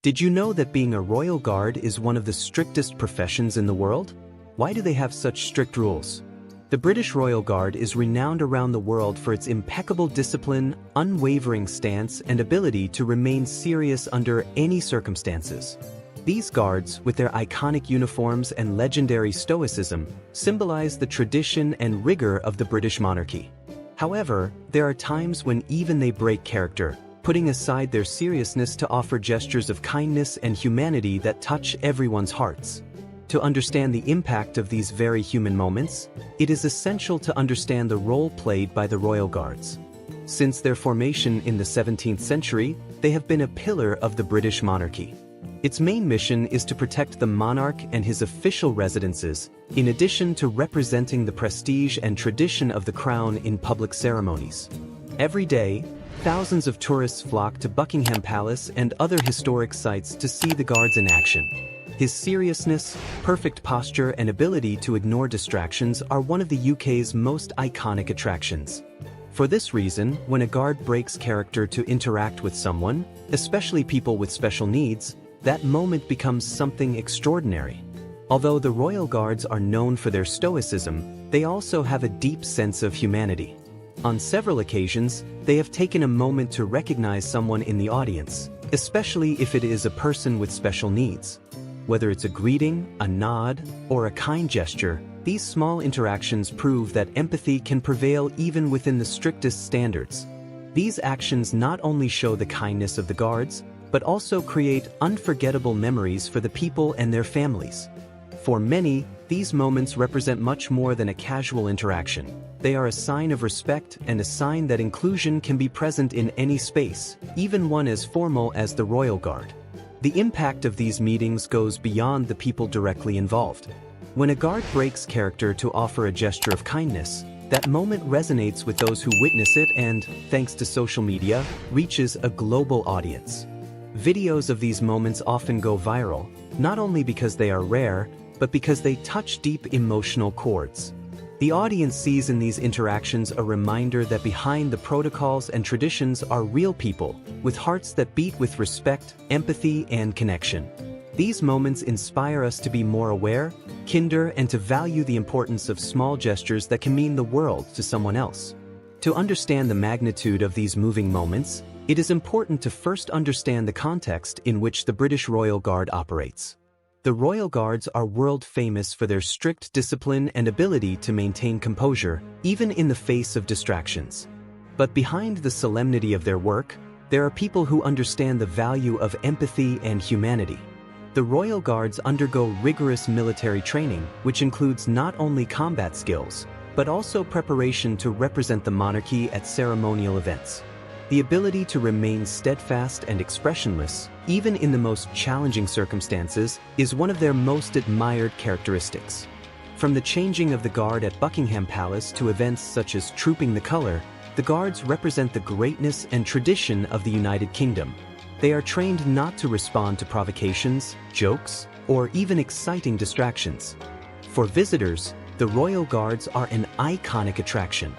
Did you know that being a royal guard is one of the strictest professions in the world? Why do they have such strict rules? The British Royal Guard is renowned around the world for its impeccable discipline, unwavering stance, and ability to remain serious under any circumstances. These guards, with their iconic uniforms and legendary stoicism, symbolize the tradition and rigor of the British monarchy. However, there are times when even they break character, putting aside their seriousness to offer gestures of kindness and humanity that touch everyone's hearts. To understand the impact of these very human moments, it is essential to understand the role played by the Royal Guards. Since their formation in the 17th century, they have been a pillar of the British monarchy. Its main mission is to protect the monarch and his official residences, in addition to representing the prestige and tradition of the crown in public ceremonies. Every day, thousands of tourists flock to Buckingham Palace and other historic sites to see the guards in action. His seriousness, perfect posture, and ability to ignore distractions are one of the UK's most iconic attractions. For this reason, when a guard breaks character to interact with someone, especially people with special needs, that moment becomes something extraordinary. Although the Royal Guards are known for their stoicism, they also have a deep sense of humanity. On several occasions, they have taken a moment to recognize someone in the audience, especially if it is a person with special needs. Whether it's a greeting, a nod, or a kind gesture, these small interactions prove that empathy can prevail even within the strictest standards. These actions not only show the kindness of the guards, but also create unforgettable memories for the people and their families. For many, these moments represent much more than a casual interaction. They are a sign of respect and a sign that inclusion can be present in any space, even one as formal as the Royal Guard. The impact of these meetings goes beyond the people directly involved. When a guard breaks character to offer a gesture of kindness, that moment resonates with those who witness it and, thanks to social media, reaches a global audience. Videos of these moments often go viral, not only because they are rare, but because they touch deep emotional chords. The audience sees in these interactions a reminder that behind the protocols and traditions are real people, with hearts that beat with respect, empathy, and connection. These moments inspire us to be more aware, kinder, and to value the importance of small gestures that can mean the world to someone else. To understand the magnitude of these moving moments, it is important to first understand the context in which the British Royal Guard operates. The Royal Guards are world famous for their strict discipline and ability to maintain composure, even in the face of distractions. But behind the solemnity of their work, there are people who understand the value of empathy and humanity. The Royal Guards undergo rigorous military training, which includes not only combat skills, but also preparation to represent the monarchy at ceremonial events. The ability to remain steadfast and expressionless, even in the most challenging circumstances, is one of their most admired characteristics. From the changing of the guard at Buckingham Palace to events such as Trooping the Colour, the guards represent the greatness and tradition of the United Kingdom. They are trained not to respond to provocations, jokes, or even exciting distractions. For visitors, the Royal Guards are an iconic attraction.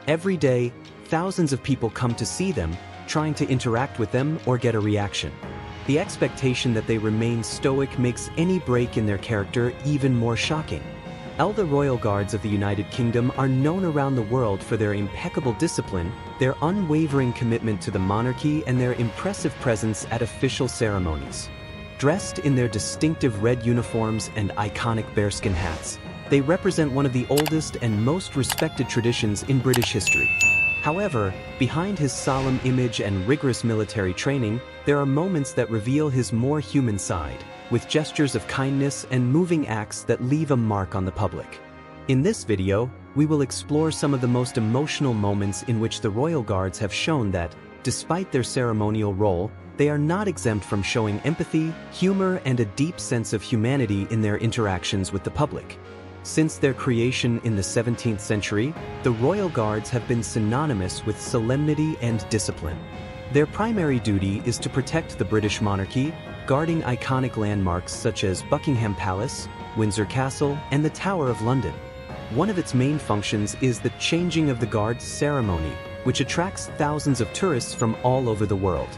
Every day, thousands of people come to see them, trying to interact with them or get a reaction. The expectation that they remain stoic makes any break in their character even more shocking. The Royal Guards of the United Kingdom are known around the world for their impeccable discipline, their unwavering commitment to the monarchy, and their impressive presence at official ceremonies. Dressed in their distinctive red uniforms and iconic bearskin hats, they represent one of the oldest and most respected traditions in British history. However, behind his solemn image and rigorous military training, there are moments that reveal his more human side, with gestures of kindness and moving acts that leave a mark on the public. In this video, we will explore some of the most emotional moments in which the Royal Guards have shown that, despite their ceremonial role, they are not exempt from showing empathy, humor, and a deep sense of humanity in their interactions with the public. Since their creation in the 17th century, the Royal Guards have been synonymous with solemnity and discipline. Their primary duty is to protect the British monarchy, guarding iconic landmarks such as Buckingham Palace, Windsor Castle, and the Tower of London. One of its main functions is the changing of the guard's ceremony, which attracts thousands of tourists from all over the world.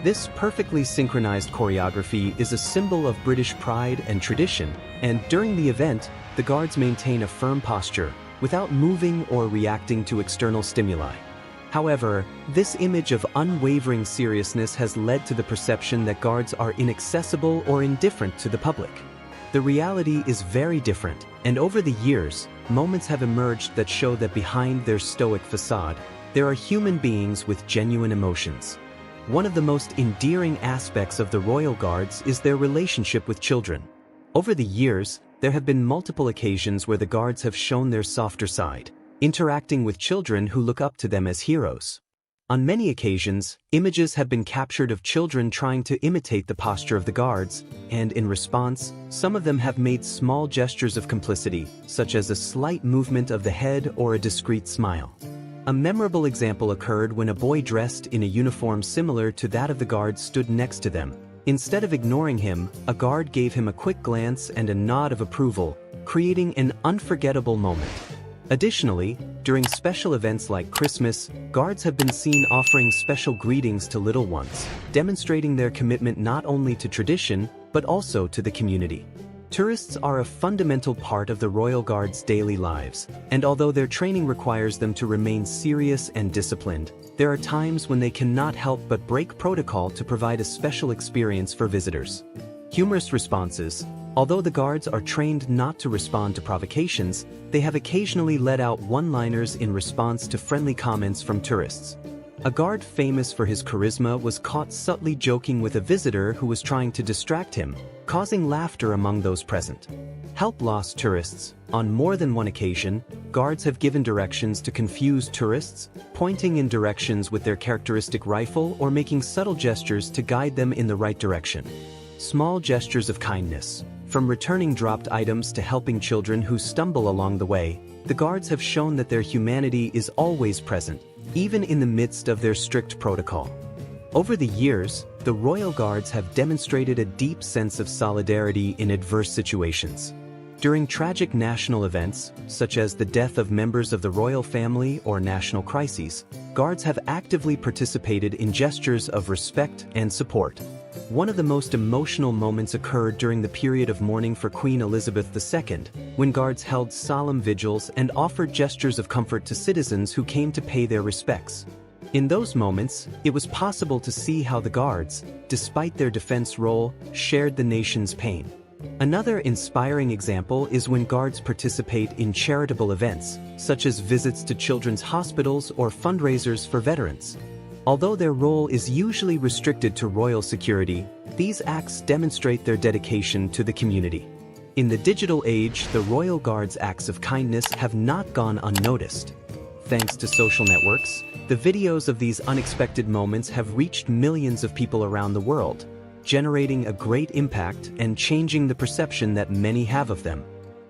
This perfectly synchronized choreography is a symbol of British pride and tradition, and during the event, the guards maintain a firm posture, without moving or reacting to external stimuli. However, this image of unwavering seriousness has led to the perception that guards are inaccessible or indifferent to the public. The reality is very different, and over the years, moments have emerged that show that behind their stoic facade, there are human beings with genuine emotions. One of the most endearing aspects of the Royal Guards is their relationship with children. Over the years, there have been multiple occasions where the guards have shown their softer side, interacting with children who look up to them as heroes. On many occasions, images have been captured of children trying to imitate the posture of the guards, and in response, some of them have made small gestures of complicity, such as a slight movement of the head or a discreet smile. A memorable example occurred when a boy dressed in a uniform similar to that of the guards stood next to them. Instead of ignoring him, a guard gave him a quick glance and a nod of approval, creating an unforgettable moment. Additionally, during special events like Christmas, guards have been seen offering special greetings to little ones, demonstrating their commitment not only to tradition, but also to the community. Tourists are a fundamental part of the Royal Guard's daily lives, and although their training requires them to remain serious and disciplined, there are times when they cannot help but break protocol to provide a special experience for visitors. Humorous responses. Although the guards are trained not to respond to provocations, they have occasionally let out one-liners in response to friendly comments from tourists. A guard famous for his charisma was caught subtly joking with a visitor who was trying to distract him, causing laughter among those present. Help lost tourists. On more than one occasion, guards have given directions to confuse tourists, pointing in directions with their characteristic rifle or making subtle gestures to guide them in the right direction. Small gestures of kindness. From returning dropped items to helping children who stumble along the way, the guards have shown that their humanity is always present, even in the midst of their strict protocol. Over the years, the Royal Guards have demonstrated a deep sense of solidarity in adverse situations. During tragic national events, such as the death of members of the royal family or national crises, guards have actively participated in gestures of respect and support. One of the most emotional moments occurred during the period of mourning for Queen Elizabeth II, when guards held solemn vigils and offered gestures of comfort to citizens who came to pay their respects. In those moments, it was possible to see how the guards, despite their defense role, shared the nation's pain. Another inspiring example is when guards participate in charitable events, such as visits to children's hospitals or fundraisers for veterans. Although their role is usually restricted to royal security, these acts demonstrate their dedication to the community. In the digital age, the Royal Guard's acts of kindness have not gone unnoticed. Thanks to social networks, the videos of these unexpected moments have reached millions of people around the world, generating a great impact and changing the perception that many have of them.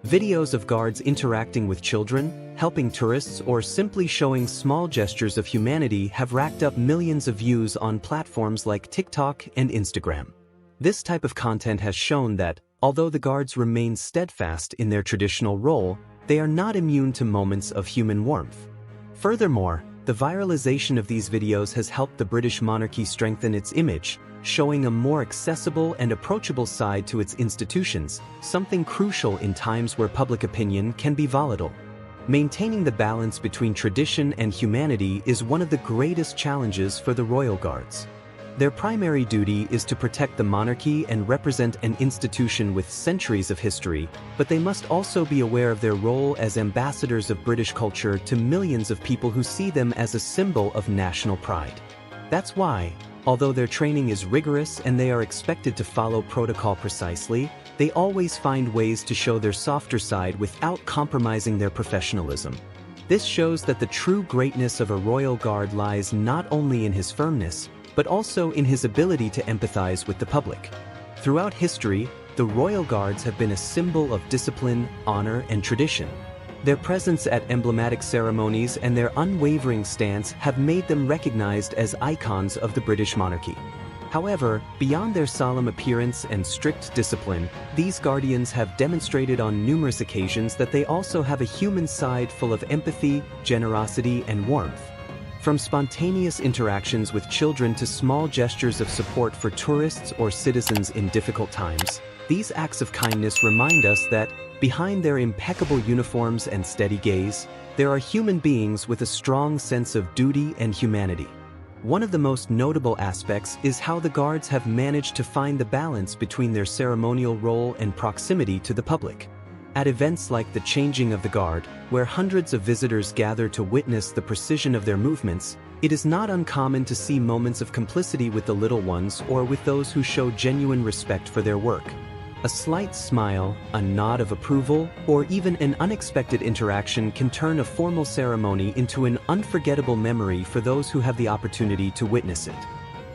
Videos of guards interacting with children, helping tourists, or simply showing small gestures of humanity have racked up millions of views on platforms like TikTok and Instagram. This type of content has shown that, although the guards remain steadfast in their traditional role, they are not immune to moments of human warmth. Furthermore, the viralization of these videos has helped the British monarchy strengthen its image, showing a more accessible and approachable side to its institutions, something crucial in times where public opinion can be volatile. Maintaining the balance between tradition and humanity is one of the greatest challenges for the Royal Guards. Their primary duty is to protect the monarchy and represent an institution with centuries of history, but they must also be aware of their role as ambassadors of British culture to millions of people who see them as a symbol of national pride. That's why, although their training is rigorous and they are expected to follow protocol precisely, they always find ways to show their softer side without compromising their professionalism. This shows that the true greatness of a Royal Guard lies not only in his firmness, but also in his ability to empathize with the public. Throughout history, the Royal Guards have been a symbol of discipline, honor, and tradition. Their presence at emblematic ceremonies and their unwavering stance have made them recognized as icons of the British monarchy. However, beyond their solemn appearance and strict discipline, these guardians have demonstrated on numerous occasions that they also have a human side full of empathy, generosity, and warmth. From spontaneous interactions with children to small gestures of support for tourists or citizens in difficult times, these acts of kindness remind us that, behind their impeccable uniforms and steady gaze, there are human beings with a strong sense of duty and humanity. One of the most notable aspects is how the guards have managed to find the balance between their ceremonial role and proximity to the public. At events like the changing of the guard, where hundreds of visitors gather to witness the precision of their movements, it is not uncommon to see moments of complicity with the little ones or with those who show genuine respect for their work. A slight smile, a nod of approval, or even an unexpected interaction can turn a formal ceremony into an unforgettable memory for those who have the opportunity to witness it.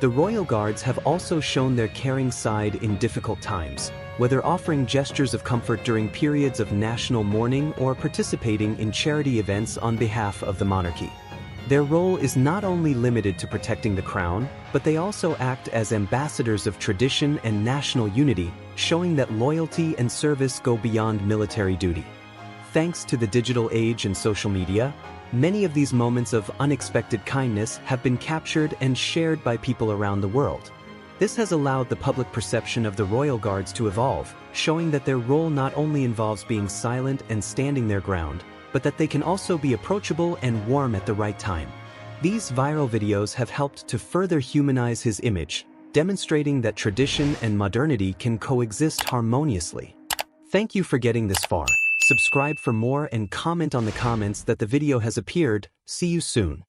The royal guards have also shown their caring side in difficult times, whether offering gestures of comfort during periods of national mourning or participating in charity events on behalf of the monarchy. Their role is not only limited to protecting the crown, but they also act as ambassadors of tradition and national unity, showing that loyalty and service go beyond military duty. Thanks to the digital age and social media, many of these moments of unexpected kindness have been captured and shared by people around the world. This has allowed the public perception of the royal guards to evolve, showing that their role not only involves being silent and standing their ground, but that they can also be approachable and warm at the right time. These viral videos have helped to further humanize his image, demonstrating that tradition and modernity can coexist harmoniously. Thank you for getting this far. Subscribe for more and comment on the comments that the video has appeared. See you soon.